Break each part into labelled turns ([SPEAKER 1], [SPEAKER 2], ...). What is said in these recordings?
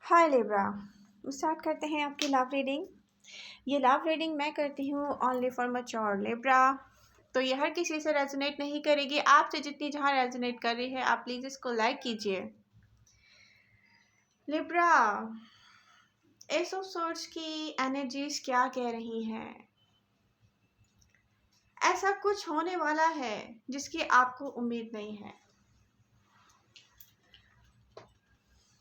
[SPEAKER 1] हाय Libra. Start करते हैं आपकी लव रीडिंग। ये लव रीडिंग मैं करती हूँ ओनली फॉर मैच्योर लिब्रा। तो ये हर किसी से रेजोनेट नहीं करेगी, आपसे जितनी जहाँ रेजोनेट कर रही है आप प्लीज़ इसको लाइक कीजिए। लिब्रा, एस ऑफ सोर्स की एनर्जीज क्या कह रही हैं? ऐसा कुछ होने वाला है जिसकी आपको उम्मीद नहीं है।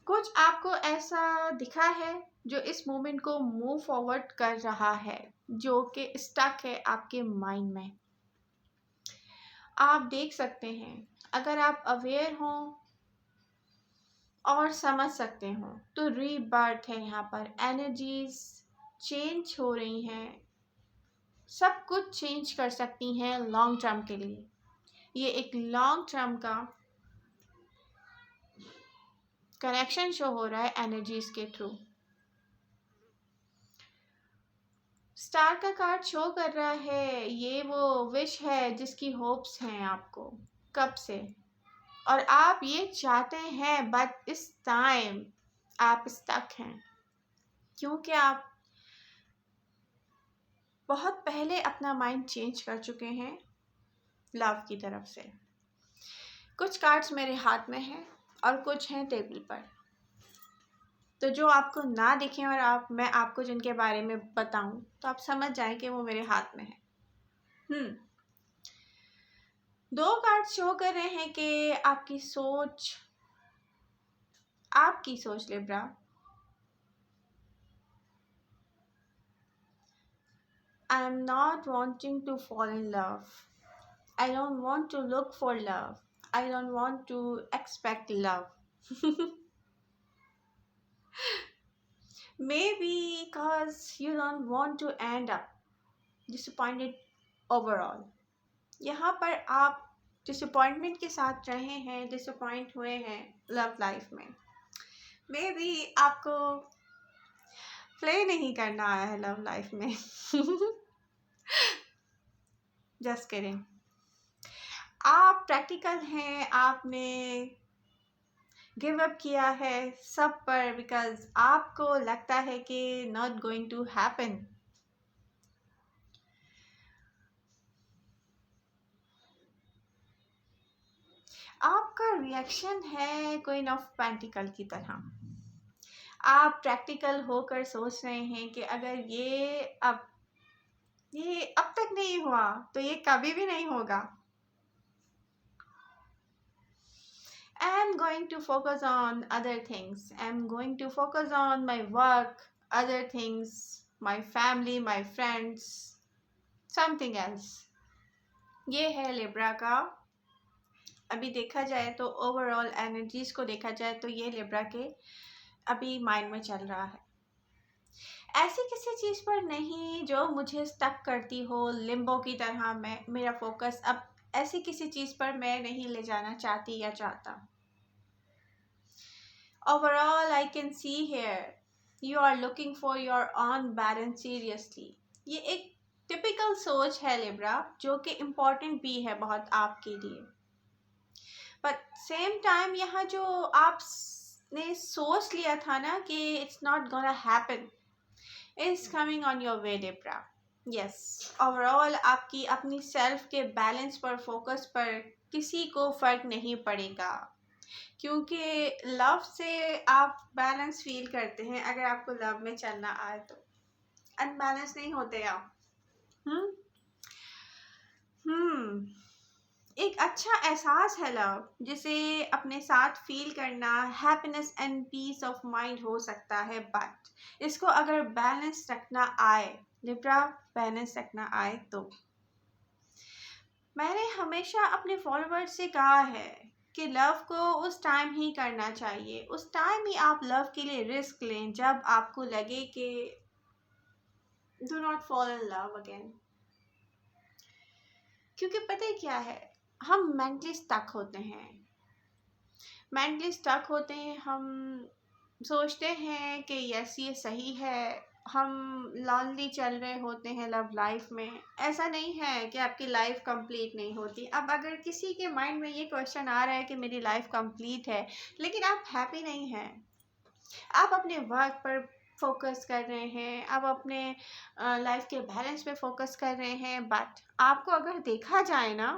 [SPEAKER 1] कुछ आपको ऐसा दिखा है जो इस मोमेंट को मूव फॉरवर्ड कर रहा है, जो कि स्टक है आपके माइंड में। आप देख सकते हैं, अगर आप अवेयर हो और समझ सकते हो तो रीबर्थ है। यहाँ पर एनर्जीज चेंज हो रही हैं, सब कुछ चेंज कर सकती हैं लॉन्ग टर्म के लिए। ये एक लॉन्ग टर्म का कनेक्शन शो हो रहा है एनर्जीज के थ्रू। स्टार का कार्ड शो कर रहा है, ये वो विश है जिसकी होप्स हैं आपको कब से, और आप ये चाहते हैं, बट इस टाइम आप स्टक हैं क्योंकि आप बहुत पहले अपना माइंड चेंज कर चुके हैं लव की तरफ से। कुछ कार्ड्स मेरे हाथ में हैं और कुछ हैं टेबल पर, तो जो आपको ना दिखें और मैं आपको जिनके बारे में बताऊं तो आप समझ जाएं कि वो मेरे हाथ में है। दो कार्ड शो कर रहे हैं कि आपकी सोच Libra, I am not wanting to fall in love. I don't want to look for love. I don't want to expect love. Maybe because you don't want to end up disappointed overall. यहाँ पर आप disappointment के साथ रहे हैं, disappoint हुए हैं love life में। मे बी आपको प्ले नहीं करना आया है लव लाइफ में। Just kidding. आप प्रैक्टिकल हैं, आपने गिव अप किया है सब पर बिकॉज आपको लगता है कि नॉट गोइंग टू हैपन। आपका रिएक्शन है क्वीन ऑफ पेंटिकल की तरह। आप प्रैक्टिकल होकर सोच रहे हैं कि अगर ये अब तक नहीं हुआ तो ये कभी भी नहीं होगा। I'm going to focus on other things. I'm going to focus on my work, other things, my family, my friends, something else. ये है लिब्रा का। अभी देखा जाए तो ओवरऑल एनर्जीज को देखा जाए तो ये लिब्रा के अभी माइंड में चल रहा है। ऐसी किसी चीज़ पर नहीं जो मुझे स्टक करती हो लिम्बो की तरह। मेरा फोकस अब ऐसी किसी चीज़ पर मैं नहीं ले जाना चाहती या चाहता। Overall, I can see here you are looking for your own balance seriously. ये एक टिपिकल सोच है लिब्रा, जो कि इम्पोर्टेंट भी है बहुत आपके लिए। बट सेम टाइम यहाँ जो आपने सोच लिया था ना कि it's not gonna happen, is coming on your way Libra. Yes, overall आपकी अपनी सेल्फ के बैलेंस पर, फोकस पर किसी को फर्क नहीं पड़ेगा, क्योंकि लव से आप बैलेंस फील करते हैं। अगर आपको लव में चलना आए तो अनबैलेंस नहीं होते आप। एक अच्छा एहसास है लव, जिसे अपने साथ फील करना happiness and peace of mind हो सकता है। बट इसको अगर बैलेंस रखना आए लिब्रा, बैलेंस रखना आए तो मैंने हमेशा अपने फॉलोअर्स से कहा है कि लव को उस टाइम ही करना चाहिए, उस टाइम ही आप लव के लिए रिस्क लें जब आपको लगे कि do not fall in love again. क्योंकि पता है क्या है, हम मेंटली स्टक होते हैं, हम सोचते हैं कि यस ये सही है, हम लॉन्ली चल रहे होते हैं लव लाइफ में। ऐसा नहीं है कि आपकी लाइफ कंप्लीट नहीं होती। अब अगर किसी के माइंड में ये क्वेश्चन आ रहा है कि मेरी लाइफ कंप्लीट है लेकिन आप हैप्पी नहीं हैं, आप अपने वर्क पर फोकस कर रहे हैं, आप अपने लाइफ के बैलेंस पे फोकस कर रहे हैं, बट आपको अगर देखा जाए ना,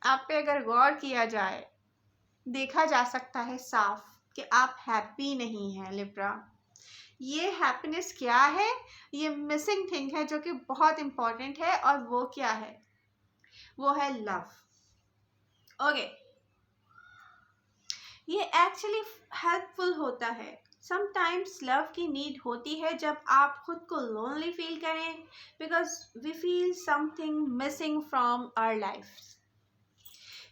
[SPEAKER 1] आप पे अगर गौर किया जाए, देखा जा सकता है साफ कि आप हैप्पी नहीं हैं लिब्रा। ये हैप्पीनेस क्या है? ये मिसिंग थिंग है जो कि बहुत इंपॉर्टेंट है, और वो क्या है? वो है लव। ओके, ये एक्चुअली हेल्पफुल होता है। समटाइम्स लव की नीड होती है जब आप खुद को लोनली फील करें, because we feel something missing from our life.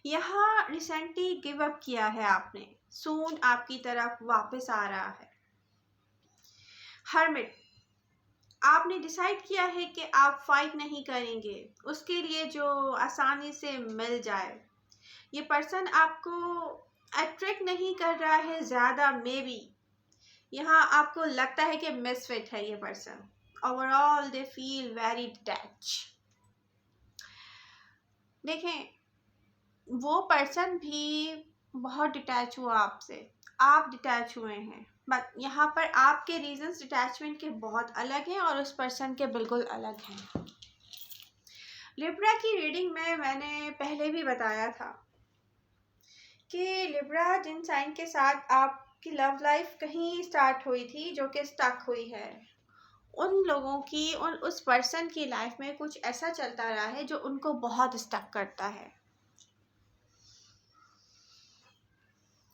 [SPEAKER 1] यहाँ रिसेंटली गिव अप किया है आपने, सून आपकी तरफ वापस आ रहा है। हर्मिट, आपने डिसाइड किया है कि आप फाइट नहीं करेंगे उसके लिए जो आसानी से मिल जाए। ये पर्सन आपको अट्रैक्ट नहीं कर रहा है ज़्यादा, मे बी यहाँ आपको लगता है कि मिसफिट है ये person. Overall they feel very detach. देखें, वो पर्सन भी बहुत डिटैच हुआ आपसे, आप डिटैच हुए हैं, बट यहाँ पर आपके रीजंस डिटैचमेंट के बहुत अलग हैं और उस पर्सन के बिल्कुल अलग हैं। लिब्रा की रीडिंग में मैंने पहले भी बताया था कि लिब्रा जिन साइन के साथ आपकी लव लाइफ कहीं स्टार्ट हुई थी जो कि स्टक हुई है, उन लोगों की उस पर्सन की लाइफ में कुछ ऐसा चलता रहा है जो उनको बहुत स्टक करता है।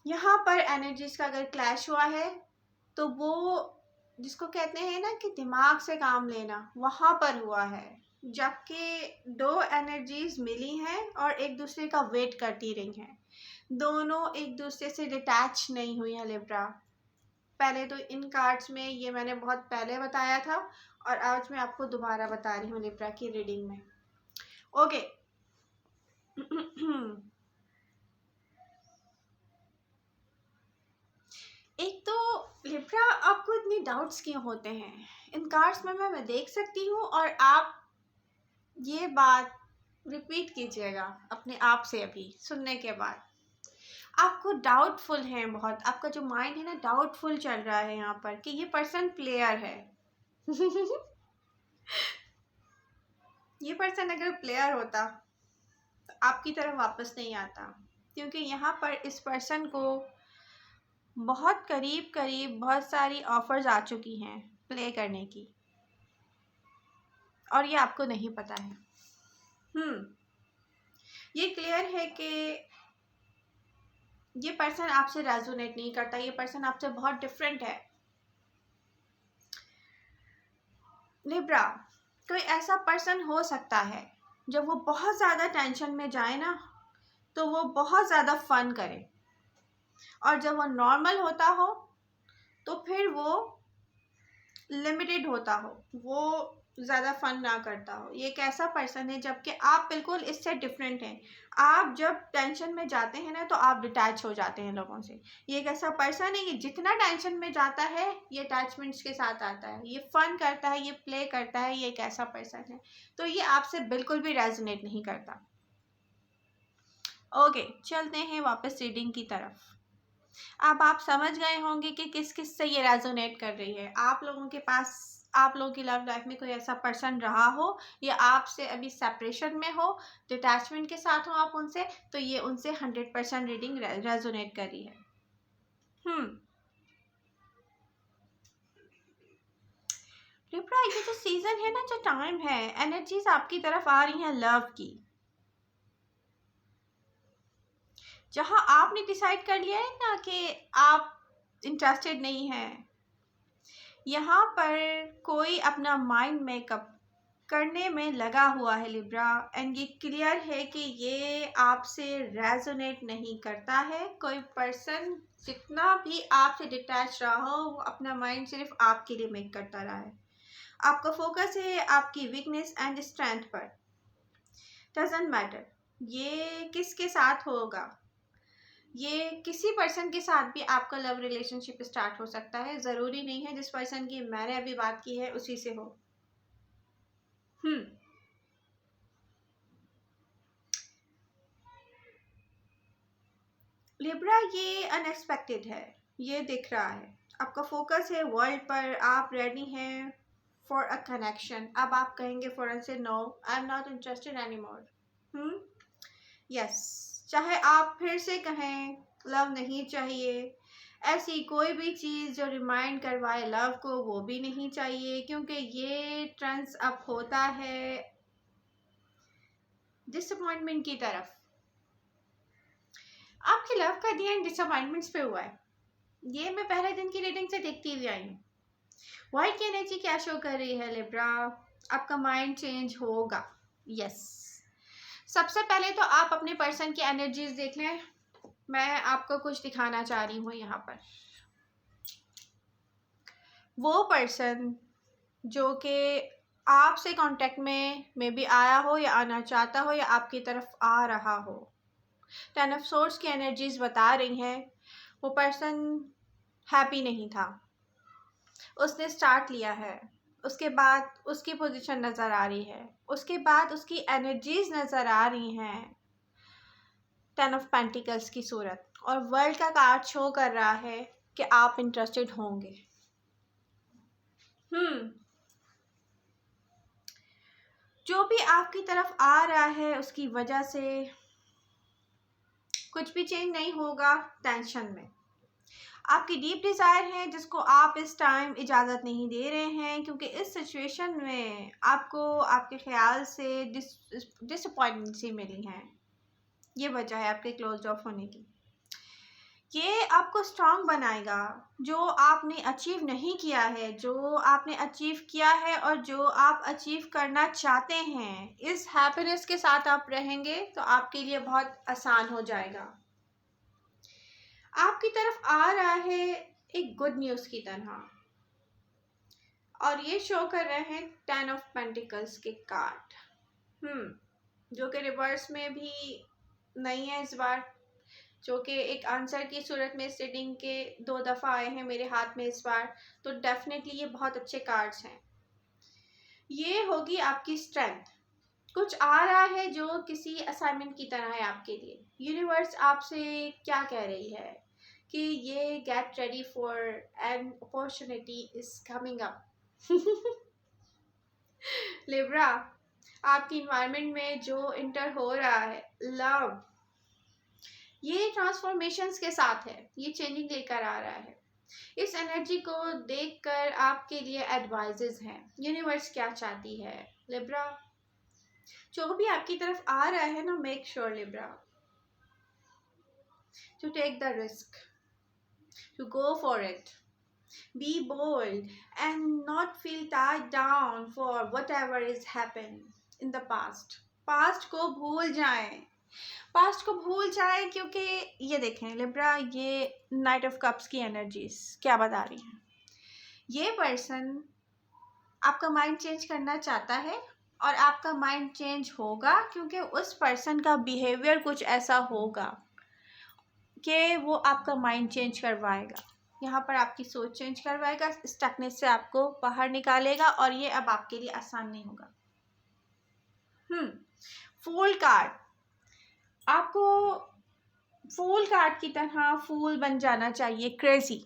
[SPEAKER 1] यहाँ पर एनर्जीज का अगर क्लैश हुआ है तो वो जिसको कहते हैं ना कि दिमाग से काम लेना, वहाँ पर हुआ है, जबकि दो एनर्जीज मिली हैं और एक दूसरे का वेट करती रही हैं। दोनों एक दूसरे से डिटैच नहीं हुई है लिब्रा। पहले तो इन कार्ड्स में ये मैंने बहुत पहले बताया था और आज मैं आपको दोबारा बता रही हूँ लिब्रा की रीडिंग में। ओके एक तो लिब्रा, आपको इतने डाउट्स क्यों होते हैं? इन कार्ड्स में मैं देख सकती हूँ, और आप ये बात रिपीट कीजिएगा अपने आप से अभी सुनने के बाद। आपको डाउटफुल है बहुत, आपका जो माइंड है ना डाउटफुल चल रहा है यहाँ पर कि ये पर्सन प्लेयर है। ये पर्सन अगर प्लेयर होता तो आपकी तरफ वापस नहीं आता, क्योंकि यहाँ पर इस पर्सन को बहुत करीब करीब बहुत सारी ऑफर्स आ चुकी हैं प्ले करने की, और ये आपको नहीं पता है। ये क्लियर है कि ये पर्सन आपसे रेजोनेट नहीं करता, ये पर्सन आपसे बहुत डिफरेंट है। लिब्रा, कोई ऐसा पर्सन हो सकता है जब वो बहुत ज़्यादा टेंशन में जाए ना तो वो बहुत ज़्यादा फन करे, और जब वो नॉर्मल होता हो तो फिर वो लिमिटेड होता हो, वो ज़्यादा फन ना करता हो। ये एक ऐसा पर्सन है जबकि आप बिल्कुल इससे डिफरेंट हैं। आप जब टेंशन में जाते हैं ना तो आप डिटैच हो जाते हैं लोगों से। ये एक ऐसा पर्सन है कि जितना टेंशन में जाता है ये अटैचमेंट्स के साथ आता है, ये फन करता है, ये प्ले करता है, ये एक ऐसा पर्सन है। तो ये आपसे बिल्कुल भी रेजोनेट नहीं करता। ओके, चलते हैं वापस रीडिंग की तरफ। अब आप समझ गए होंगे कि किस किस से ये रेजोनेट कर रही है। आप लोगों के पास, आप लोगों की लव लाइफ में कोई ऐसा पर्सन रहा हो या आपसे अभी सेपरेशन में हो, डिटैचमेंट के साथ हो आप उनसे, तो ये उनसे 100% रीडिंग रेजोनेट कर रही है। लिब्रा, ये जो सीजन है ना, जो टाइम है, एनर्जीज आपकी तरफ आ रही हैं लव की। जहां आपने डिसाइड कर लिया है ना कि आप इंटरेस्टेड नहीं हैं, यहाँ पर कोई अपना माइंड मेकअप करने में लगा हुआ है लिब्रा, एंड ये क्लियर है कि ये आपसे रेजोनेट नहीं करता है। कोई पर्सन जितना भी आपसे डिटैच रहा हो वो अपना माइंड सिर्फ आपके लिए मेक करता रहा है। आपका फोकस है आपकी वीकनेस एंड स्ट्रेंथ पर। डजंट मैटर ये किसके साथ होगा, ये किसी पर्सन के साथ भी आपका लव रिलेशनशिप स्टार्ट हो सकता है। ज़रूरी नहीं है जिस पर्सन की मैंने अभी बात की है उसी से हो। लिब्रा, ये अनएक्सपेक्टेड है, ये दिख रहा है। आपका फोकस है वर्ल्ड पर, आप रेडी हैं फॉर अ कनेक्शन। अब आप कहेंगे फॉरन से no, I am not interested any more. Yes, चाहे आप फिर से कहें लव नहीं चाहिए, ऐसी कोई भी चीज़ जो रिमाइंड करवाए लव को वो भी नहीं चाहिए, क्योंकि ये टर्न्स अप होता है डिसअपॉइंटमेंट की तरफ। आपकी लव का ध्यान डिसअपॉइंटमेंट्स पे हुआ है, ये मैं पहले दिन की रीडिंग से देखती हुई आई हूँ। वाइट की एनर्जी क्या शो कर रही है लिब्रा? आपका माइंड चेंज होगा। यस, सबसे पहले तो आप अपने पर्सन की एनर्जीज देख लें। मैं आपको कुछ दिखाना चाह रही हूँ यहाँ पर। वो पर्सन जो कि आपसे कांटेक्ट में मे बी आया हो या आना चाहता हो या आपकी तरफ आ रहा हो, 10 ऑफ सोर्ड्स की एनर्जीज बता रही हैं वो पर्सन हैप्पी नहीं था, उसने स्टार्ट लिया है, उसके बाद उसकी पोजीशन नज़र आ रही है, उसके बाद उसकी एनर्जीज नज़र आ रही हैं 10 ऑफ पेंटिकल्स की सूरत, और वर्ल्ड का कार्ड शो कर रहा है कि आप इंटरेस्टेड होंगे। जो भी आपकी तरफ आ रहा है उसकी वजह से कुछ भी चेंज नहीं होगा, टेंशन में। आपकी डीप डिज़ायर है जिसको आप इस टाइम इजाज़त नहीं दे रहे हैं, क्योंकि इस सिचुएशन में आपको आपके ख्याल से डिसअपॉइंटमेंट सी मिली हैं। ये वजह है आपके क्लोज ऑफ होने की। ये आपको स्ट्रांग बनाएगा। जो आपने अचीव नहीं किया है, जो आपने अचीव किया है और जो आप अचीव करना चाहते हैं, इस हैप्पीनेस के साथ आप रहेंगे तो आपके लिए बहुत आसान हो जाएगा। आपकी तरफ आ रहा है एक गुड न्यूज़ की तरह, और ये शो कर रहे हैं 10 ऑफ पेंटिकल्स के कार्ड, जो कि रिवर्स में भी नहीं है इस बार, जो कि एक आंसर की सूरत में इस रीडिंग के 2 दफ़ा आए हैं मेरे हाथ में इस बार। तो डेफिनेटली ये बहुत अच्छे कार्ड्स हैं। ये होगी आपकी स्ट्रेंथ। कुछ आ रहा है जो किसी असाइनमेंट की तरह है आपके लिए। यूनिवर्स आपसे क्या कह रही है कि ये get ready for an opportunity is coming up. Libra, आपकी इन्वायरमेंट में जो इंटर हो रहा है लव, ये ट्रांसफॉर्मेशंस के साथ है, ये चेंजिंग लेकर आ रहा है। इस एनर्जी को देखकर आपके लिए एडवाइजेस हैं। यूनिवर्स क्या चाहती है लिब्रा? जो भी आपकी तरफ आ रहा है ना, make sure libra to take the risk, to go for it, be bold and not feel tied down for whatever is happen in the past. Past को भूल जाएं, पास्ट को भूल जाएं, क्योंकि ये देखें लिब्रा, ये नाइट ऑफ कप्स की एनर्जीज क्या बता रही हैं। ये पर्सन आपका माइंड चेंज करना चाहता है और आपका माइंड चेंज होगा, क्योंकि उस पर्सन का बिहेवियर कुछ ऐसा होगा कि वो आपका माइंड चेंज करवाएगा। यहाँ पर आपकी सोच चेंज करवाएगा, स्टकनेस से आपको बाहर निकालेगा, और ये अब आपके लिए आसान नहीं होगा। फूल कार्ड, आपको फूल कार्ड की तरह फूल बन जाना चाहिए, क्रेजी।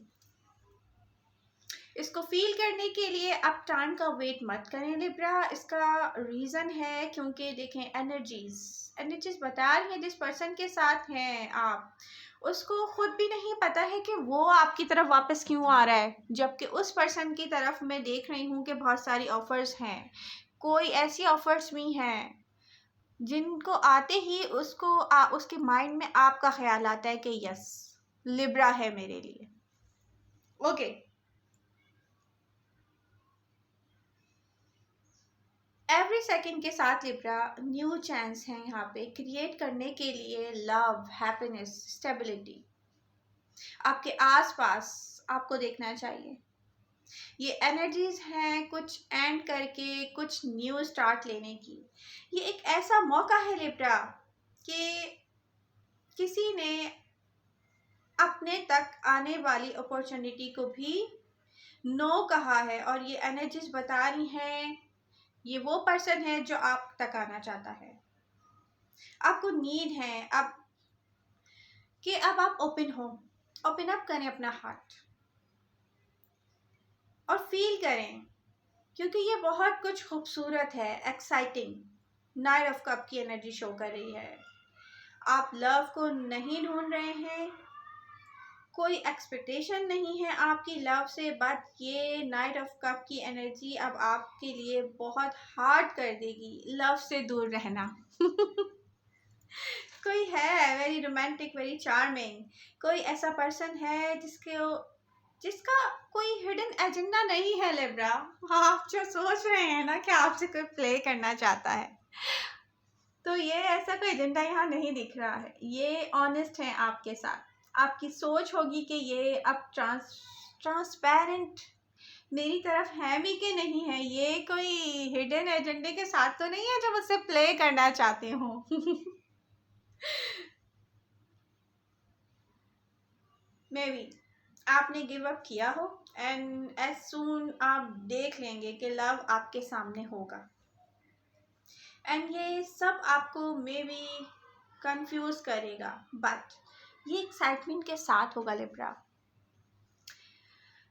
[SPEAKER 1] इसको फील करने के लिए आप टाइम का वेट मत करें लिब्रा। इसका रीज़न है क्योंकि देखें एनर्जीज बता रही हैं जिस पर्सन के साथ हैं आप, उसको खुद भी नहीं पता है कि वो आपकी तरफ वापस क्यों आ रहा है, जबकि उस पर्सन की तरफ मैं देख रही हूँ कि बहुत सारी ऑफ़र्स हैं। कोई ऐसी ऑफ़र्स भी हैं जिनको आते ही उसके माइंड में आपका ख्याल आता है कि यस, लिब्रा है मेरे लिए। ओके, एवरी सेकंड के साथ लिब्रा न्यू चांस है यहाँ पे क्रिएट करने के लिए, लव, हैप्पीनेस, स्टेबिलिटी आपके आसपास आपको देखना चाहिए। ये एनर्जीज हैं कुछ एंड करके कुछ न्यू स्टार्ट लेने की। ये एक ऐसा मौका है लिब्रा कि किसी ने अपने तक आने वाली अपॉर्चुनिटी को भी नो कहा है, और ये एनर्जीज बता रही हैं ये वो पर्सन है जो आप तक आना चाहता है। आपको नीड है अब कि अब आप ओपन अप करें अपना हार्ट। करें, क्योंकि ये बहुत कुछ खूबसूरत है, एक्साइटिंग। नाइट ऑफ कप की एनर्जी शो कर रही है। आप लव को नहीं ढूंढ रहे हैं, कोई एक्सपेक्टेशन नहीं है आपकी लव से, बट ये नाइट ऑफ कप की एनर्जी अब आपके लिए बहुत हार्ड कर देगी लव से दूर रहना। कोई है वेरी रोमांटिक, वेरी चार्मिंग, कोई ऐसा पर्सन है जिसका कोई हिडन एजेंडा नहीं है लिब्रा। आप जो सोच रहे हैं ना कि आपसे कोई प्ले करना चाहता है, तो ये ऐसा कोई एजेंडा यहाँ नहीं दिख रहा है। ये ऑनेस्ट है आपके साथ। आपकी सोच होगी कि ये अब ट्रांसपेरेंट मेरी तरफ है भी कि नहीं है, ये कोई हिडन एजेंडे के साथ तो नहीं है जो मुझसे प्ले करना चाहते हो। मे बी आपने गिव अप किया हो एंड एज सून आप देख लेंगे कि लव आपके सामने होगा, एंड ये सब आपको मे बी कंफ्यूज करेगा, बट ये एक्साइटमेंट के साथ होगा लिब्रा।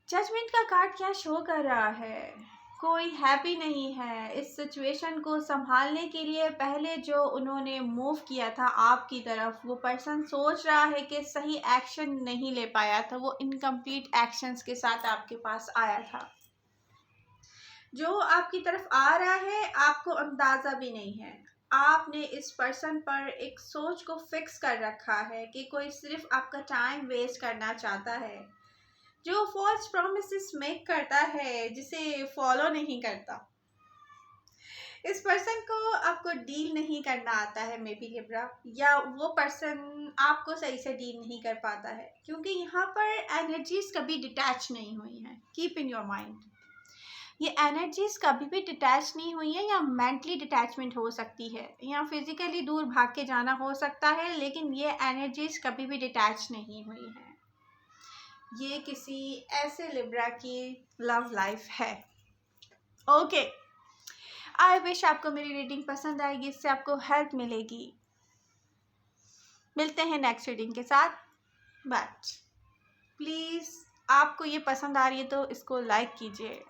[SPEAKER 1] जजमेंट का कार्ड क्या शो कर रहा है? कोई हैप्पी नहीं है इस सिचुएशन को संभालने के लिए। पहले जो उन्होंने मूव किया था आपकी तरफ, वो पर्सन सोच रहा है कि सही एक्शन नहीं ले पाया था, वो इनकम्प्लीट एक्शंस के साथ आपके पास आया था। जो आपकी तरफ आ रहा है आपको अंदाज़ा भी नहीं है। आपने इस पर्सन पर एक सोच को फिक्स कर रखा है कि कोई सिर्फ आपका टाइम वेस्ट करना चाहता है, जो फॉल्स प्रॉमिसेस मेक करता है, जिसे फॉलो नहीं करता। इस पर्सन को आपको डील नहीं करना आता है मे बी लिब्रा, या वो पर्सन आपको सही से डील नहीं कर पाता है, क्योंकि यहाँ पर एनर्जीज कभी डिटैच नहीं हुई हैं। कीप इन योर माइंड, ये एनर्जीज कभी भी डिटैच नहीं हुई है, या मेंटली डिटैचमेंट हो सकती है, या फिजिकली दूर भाग के जाना हो सकता है, लेकिन ये एनर्जीज कभी भी डिटैच नहीं हुई है। ये किसी ऐसे लिब्रा की लव लाइफ है। ओके, आई विश आपको मेरी रीडिंग पसंद आएगी, इससे आपको हेल्प मिलेगी। मिलते हैं नेक्स्ट रीडिंग के साथ, बट प्लीज़ आपको ये पसंद आ रही है तो इसको लाइक कीजिए।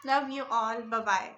[SPEAKER 1] Love you all, bye bye.